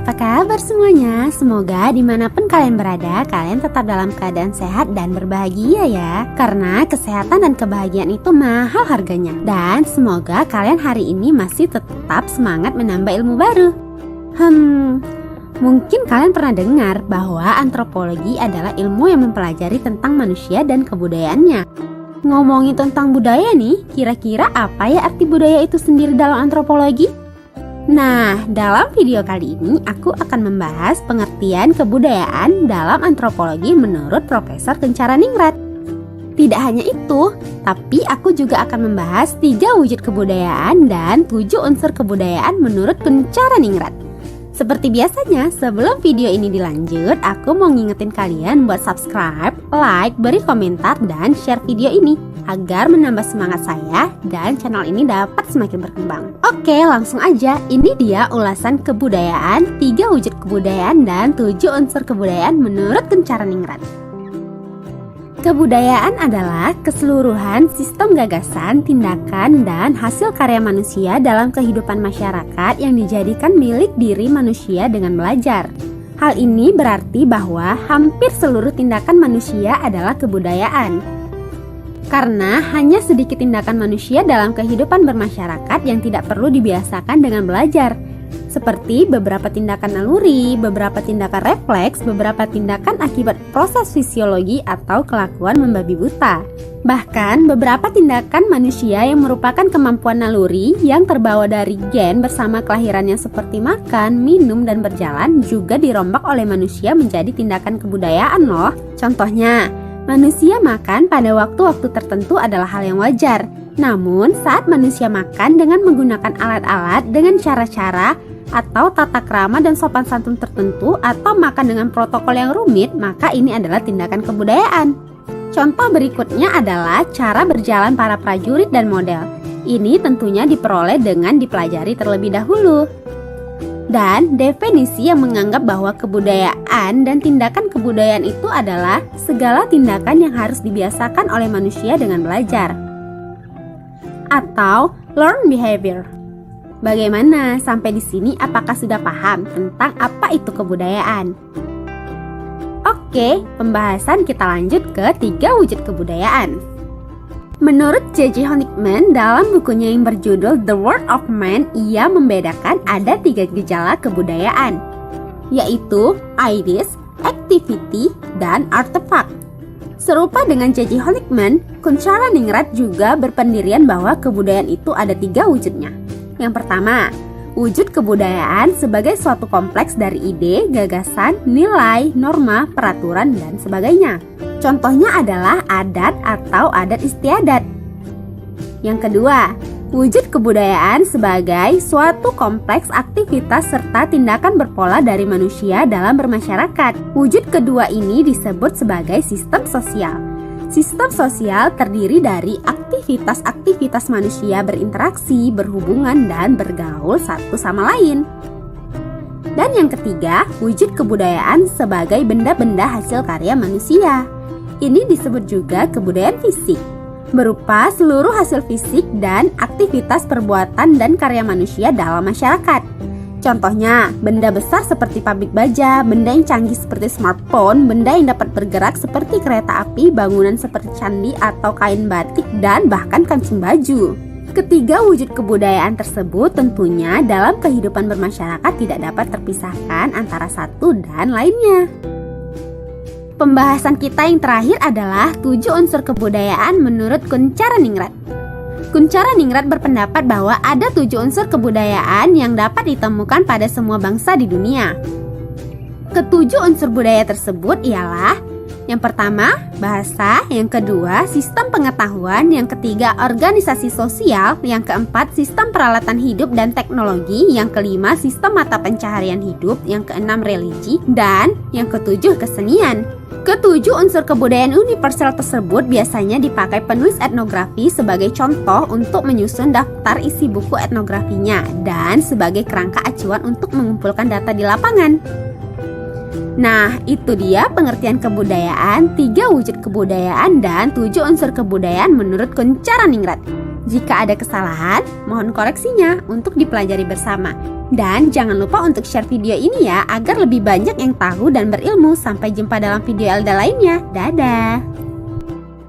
apa kabar semuanya? Semoga dimanapun kalian berada, kalian tetap dalam keadaan sehat dan berbahagia ya. Karena kesehatan dan kebahagiaan itu mahal harganya. Dan semoga kalian hari ini masih tetap semangat menambah ilmu baru. Mungkin kalian pernah dengar bahwa antropologi adalah ilmu yang mempelajari tentang manusia dan kebudayaannya. Ngomongin tentang budaya nih, kira-kira apa ya arti budaya itu sendiri dalam antropologi? Nah, dalam video kali ini aku akan membahas pengertian kebudayaan dalam antropologi menurut Profesor Kencaraningrat. Tidak hanya itu, tapi aku juga akan membahas 3 wujud kebudayaan dan 7 unsur kebudayaan menurut Kencaraningrat. Seperti biasanya, sebelum video ini dilanjut, aku mau ngingetin kalian buat subscribe, like, beri komentar, dan share video ini agar menambah semangat saya dan channel ini dapat semakin berkembang. Oke, langsung aja. Ini dia ulasan kebudayaan, 3 wujud kebudayaan, dan 7 unsur kebudayaan menurut Kencaraningrat. Kebudayaan adalah keseluruhan sistem gagasan, tindakan, dan hasil karya manusia dalam kehidupan masyarakat yang dijadikan milik diri manusia dengan belajar. Hal ini berarti bahwa hampir seluruh tindakan manusia adalah kebudayaan. Karena hanya sedikit tindakan manusia dalam kehidupan bermasyarakat yang tidak perlu dibiasakan dengan belajar. Seperti beberapa tindakan naluri, beberapa tindakan refleks, beberapa tindakan akibat proses fisiologi atau kelakuan membabi buta. Bahkan beberapa tindakan manusia yang merupakan kemampuan naluri yang terbawa dari gen bersama kelahirannya seperti makan, minum, dan berjalan juga dirombak oleh manusia menjadi tindakan kebudayaan loh. Contohnya, manusia makan pada waktu-waktu tertentu adalah hal yang wajar. Namun saat manusia makan dengan menggunakan alat-alat dengan cara-cara atau tata krama dan sopan santun tertentu atau makan dengan protokol yang rumit, maka ini adalah tindakan kebudayaan. Contoh berikutnya adalah cara berjalan para prajurit dan model. Ini tentunya diperoleh dengan dipelajari terlebih dahulu. Dan definisi yang menganggap bahwa kebudayaan dan tindakan kebudayaan itu adalah segala tindakan yang harus dibiasakan oleh manusia dengan belajar atau learn behavior. Bagaimana sampai di sini? Apakah sudah paham tentang apa itu kebudayaan? Oke, pembahasan kita lanjut ke 3 wujud kebudayaan. Menurut J.J. Honigman dalam bukunya yang berjudul The World of Man, ia membedakan ada 3 gejala kebudayaan, yaitu ideas, activity, dan artifact. Serupa dengan J.J. Honigman, Kencaraningrat juga berpendirian bahwa kebudayaan itu ada 3 wujudnya. Yang pertama, wujud kebudayaan sebagai suatu kompleks dari ide, gagasan, nilai, norma, peraturan, dan sebagainya. Contohnya adalah adat atau adat istiadat. Yang kedua, wujud kebudayaan sebagai suatu kompleks aktivitas serta tindakan berpola dari manusia dalam bermasyarakat. Wujud kedua ini disebut sebagai sistem sosial. Sistem sosial terdiri dari aktivitas-aktivitas manusia berinteraksi, berhubungan, dan bergaul satu sama lain. Dan yang ketiga, wujud kebudayaan sebagai benda-benda hasil karya manusia. Ini disebut juga kebudayaan fisik, berupa seluruh hasil fisik dan aktivitas perbuatan dan karya manusia dalam masyarakat. Contohnya, benda besar seperti pabrik baja, benda yang canggih seperti smartphone, benda yang dapat bergerak seperti kereta api, bangunan seperti candi atau kain batik, dan bahkan kancing baju. Ketiga wujud kebudayaan tersebut tentunya dalam kehidupan bermasyarakat tidak dapat terpisahkan antara satu dan lainnya. Pembahasan kita yang terakhir adalah 7 unsur kebudayaan menurut Kencaraningrat. Kencaraningrat berpendapat bahwa ada 7 unsur kebudayaan yang dapat ditemukan pada semua bangsa di dunia. Ketujuh unsur budaya tersebut ialah: yang pertama, bahasa; yang kedua, sistem pengetahuan; yang ketiga, organisasi sosial; yang keempat, sistem peralatan hidup dan teknologi; yang kelima, sistem mata pencaharian hidup; yang keenam, religi; dan yang ketujuh, kesenian. Ketujuh unsur kebudayaan universal tersebut biasanya dipakai penulis etnografi sebagai contoh untuk menyusun daftar isi buku etnografinya dan sebagai kerangka acuan untuk mengumpulkan data di lapangan. Nah, itu dia pengertian kebudayaan, 3 wujud kebudayaan, dan 7 unsur kebudayaan menurut Kencaraningrat. Jika ada kesalahan, mohon koreksinya untuk dipelajari bersama. Dan jangan lupa untuk share video ini ya, agar lebih banyak yang tahu dan berilmu. Sampai jumpa dalam video Elda lainnya. Dadah!